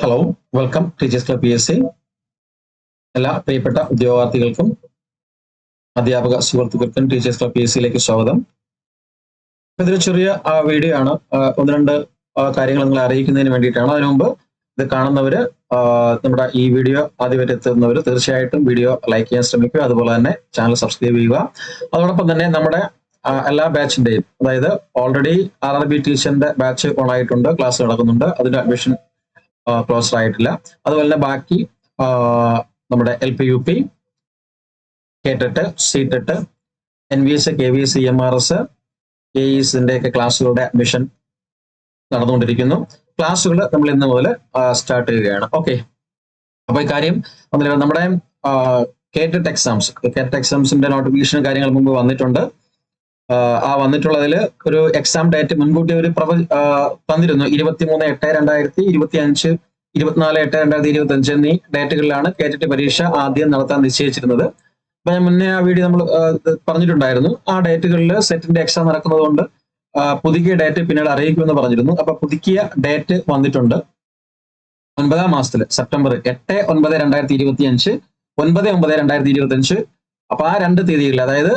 Hello, welcome teachers club PSC. എല്ലാ പ്രിയപ്പെട്ട ഉദ്യോഗാർത്ഥികൾക്കും അധ്യാപക സുഹൃത്തുക്കൾക്കും ടീച്ചേഴ്സ് ക്ലബ് PSCയിലേക്ക് സ്വാഗതം. ഇതൊരു ചെറിയ വീഡിയോ ആണ്. ഒന്ന് രണ്ട് കാര്യങ്ങൾ നിങ്ങളെ അറിയിക്കുന്നതിന് വേണ്ടിയിട്ടാണ്. അതിനു മുമ്പ് ഇത് കാണുന്നവര് നമ്മുടെ ഈ വീഡിയോ ആദ്യമായിട്ട് എത്തുന്നവർ തീർച്ചയായിട്ടും വീഡിയോ ലൈക്ക് ചെയ്യാൻ ശ്രമിക്കുക. അതുപോലെ തന്നെ ചാനൽ സബ്സ്ക്രൈബ് ചെയ്യുക. അതോടൊപ്പം തന്നെ നമ്മുടെ എല്ലാ ബാച്ചിന്റെയും, അതായത് ഓൾറെഡി RRB ടീച്ചറിന്റെ ബാച്ച് ഓൺ ആയിട്ടുണ്ട്, ക്ലാസ് നടക്കുന്നുണ്ട്, അതിന്റെ അഡ്മിഷൻ ക്ലോസ് ആയിട്ടില്ല. അതുപോലെ തന്നെ ബാക്കി നമ്മുടെ LP UP, കേട്ടിട്ട് സീറ്റിട്ട് NVS KVS EMRS AESന്റെ ഒക്കെ ക്ലാസ്സുകളുടെ അഡ്മിഷൻ നടന്നുകൊണ്ടിരിക്കുന്നു. ക്ലാസ്സുകൾ നമ്മൾ ഇന്ന് മുതൽ സ്റ്റാർട്ട് ചെയ്യുകയാണ്. ഓക്കെ, അപ്പൊ ഈ കാര്യം നമ്മുടെ കേറ്ററ്റ് എക്സാംസിന്റെ നോട്ടിഫിക്കേഷൻ കാര്യങ്ങൾ മുമ്പ് വന്നിട്ടുണ്ട്. വന്നിട്ടുള്ളതിൽ ഒരു എക്സാം ഡേറ്റ് മുൻകൂട്ടി ഒരു തന്നിരുന്നു. 23/8/2025, 24/8/2025 എന്നീ ഡേറ്റുകളിലാണ് കേറ്ററ്റ് പരീക്ഷ ആദ്യം നടത്താൻ നിശ്ചയിച്ചിരുന്നത്. അപ്പൊ ഞാൻ മുന്നേ ആ വീഡിയോ നമ്മൾ പറഞ്ഞിട്ടുണ്ടായിരുന്നു. ആ ഡേറ്റുകളിൽ സെറ്റിന്റെ എക്സാം നടക്കുന്നത് കൊണ്ട് പുതുക്കിയ ഡേറ്റ് പിന്നീട് അറിയിക്കുമെന്ന് പറഞ്ഞിരുന്നു. അപ്പൊ പുതുക്കിയ ഡേറ്റ് വന്നിട്ടുണ്ട്. 9-ാം മാസത്തിൽ സെപ്റ്റംബർ 8-9-2025, 9-9-2025. അപ്പൊ ആ 2 തീയതികളിൽ, അതായത്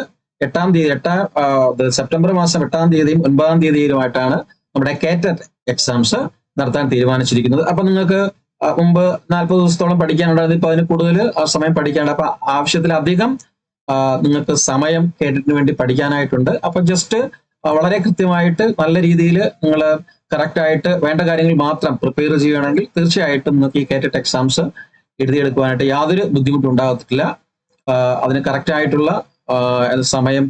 സെപ്റ്റംബർ മാസം 8-ാം തീയതിയും 9-ാം തീയതിയിലുമായിട്ടാണ് നമ്മുടെ കേറ്ററ്റ് എക്സാംസ് നടത്താൻ തീരുമാനിച്ചിരിക്കുന്നത്. അപ്പൊ നിങ്ങൾക്ക് മുമ്പ് 40 ദിവസത്തോളം പഠിക്കാനുണ്ടായിരുന്നു. ഇപ്പൊ അതിന് കൂടുതൽ സമയം പഠിക്കാനുണ്ട്. അപ്പൊ ആവശ്യത്തിലധികം നിങ്ങൾക്ക് സമയം കേറ്ററ്റിന് വേണ്ടി പഠിക്കാനായിട്ടുണ്ട്. അപ്പൊ ജസ്റ്റ് വളരെ കൃത്യമായിട്ട് നല്ല രീതിയിൽ നിങ്ങൾ കറക്റ്റ് ആയിട്ട് വേണ്ട കാര്യങ്ങൾ മാത്രം പ്രിപ്പയർ ചെയ്യുകയാണെങ്കിൽ തീർച്ചയായിട്ടും നിങ്ങൾക്ക് ഈ കേറ്ററ്റ് എക്സാംസ് എഴുതിയെടുക്കുവാനായിട്ട് യാതൊരു ബുദ്ധിമുട്ടും ഉണ്ടാകത്തില്ല. അതിന് കറക്റ്റ് ആയിട്ടുള്ള സമയം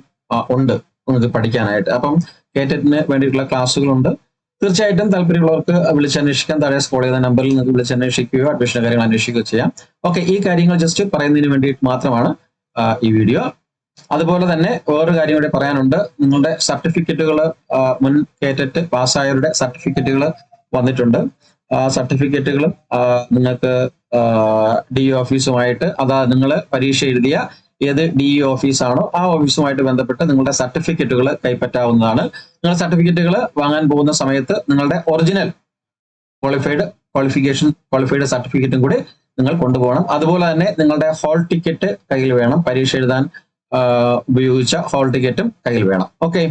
ഉണ്ട് നിങ്ങൾക്ക് പഠിക്കാനായിട്ട്. അപ്പം കേറ്ററ്റിന് വേണ്ടിയിട്ടുള്ള ക്ലാസ്സുകളുണ്ട്. തീർച്ചയായിട്ടും താല്പര്യമുള്ളവർക്ക് വിളിച്ചന്വേഷിക്കാൻ താഴെ സ്ക്രോൾ ചെയ്യുന്ന നമ്പറിൽ നിങ്ങൾക്ക് വിളിച്ചന്വേഷിക്കുകയോ അഡ്മിഷൻ കാര്യങ്ങൾ അന്വേഷിക്കുകയോ ചെയ്യാം. ഓക്കെ, ഈ കാര്യങ്ങൾ ജസ്റ്റ് പറയുന്നതിന് വേണ്ടിയിട്ട് മാത്രമാണ് ഈ വീഡിയോ. അതുപോലെ തന്നെ വേറൊരു കാര്യം കൂടെ പറയാനുണ്ട്. നിങ്ങളുടെ സർട്ടിഫിക്കറ്റുകൾ, മുൻ കേറ്ററ്റ് പാസ്സായവരുടെ സർട്ടിഫിക്കറ്റുകൾ വന്നിട്ടുണ്ട്. സർട്ടിഫിക്കറ്റുകൾ നിങ്ങൾക്ക് DE ഓഫീസുമായിട്ട്, നിങ്ങൾ പരീക്ഷ എഴുതിയ ഏത് DE ഓഫീസാണോ ആ ഓഫീസുമായിട്ട് ബന്ധപ്പെട്ട് നിങ്ങളുടെ സർട്ടിഫിക്കറ്റുകൾ കൈപ്പറ്റാവുന്നതാണ്. നിങ്ങൾ സർട്ടിഫിക്കറ്റുകൾ വാങ്ങാൻ പോകുന്ന സമയത്ത് നിങ്ങളുടെ ഒറിജിനൽ ക്വാളിഫൈഡ് സർട്ടിഫിക്കറ്റും കൂടി നിങ്ങൾ കൊണ്ടുപോകണം. അതുപോലെ തന്നെ നിങ്ങളുടെ ഹോൾ ടിക്കറ്റ് കയ്യിൽ വേണം. പരീക്ഷ എഴുതാൻ ഉപയോഗിച്ച ഹോൾ ടിക്കറ്റും കയ്യിൽ വേണം. Okay,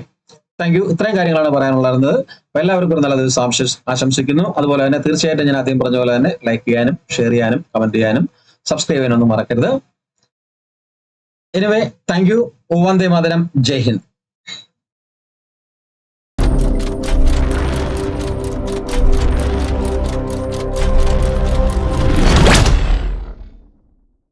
thank you. ഇത്രയും കാര്യങ്ങളാണ് പറയാനുള്ളത്. എല്ലാവർക്കും ഒരു നല്ല ദിവസം ആശംസിക്കുന്നു. അതുപോലെ തന്നെ തീർച്ചയായിട്ടും ഞാൻ ആദ്യം പറഞ്ഞ പോലെ തന്നെ ലൈക്ക് ചെയ്യാനും ഷെയർ ചെയ്യാനും കമന്റ് ചെയ്യാനും സബ്സ്ക്രൈബ് ചെയ്യാനൊന്നും മറക്കരുത്. Anyway, thank you. വന്ദേ മാതരം. ജയ് ഹിന്ദ്.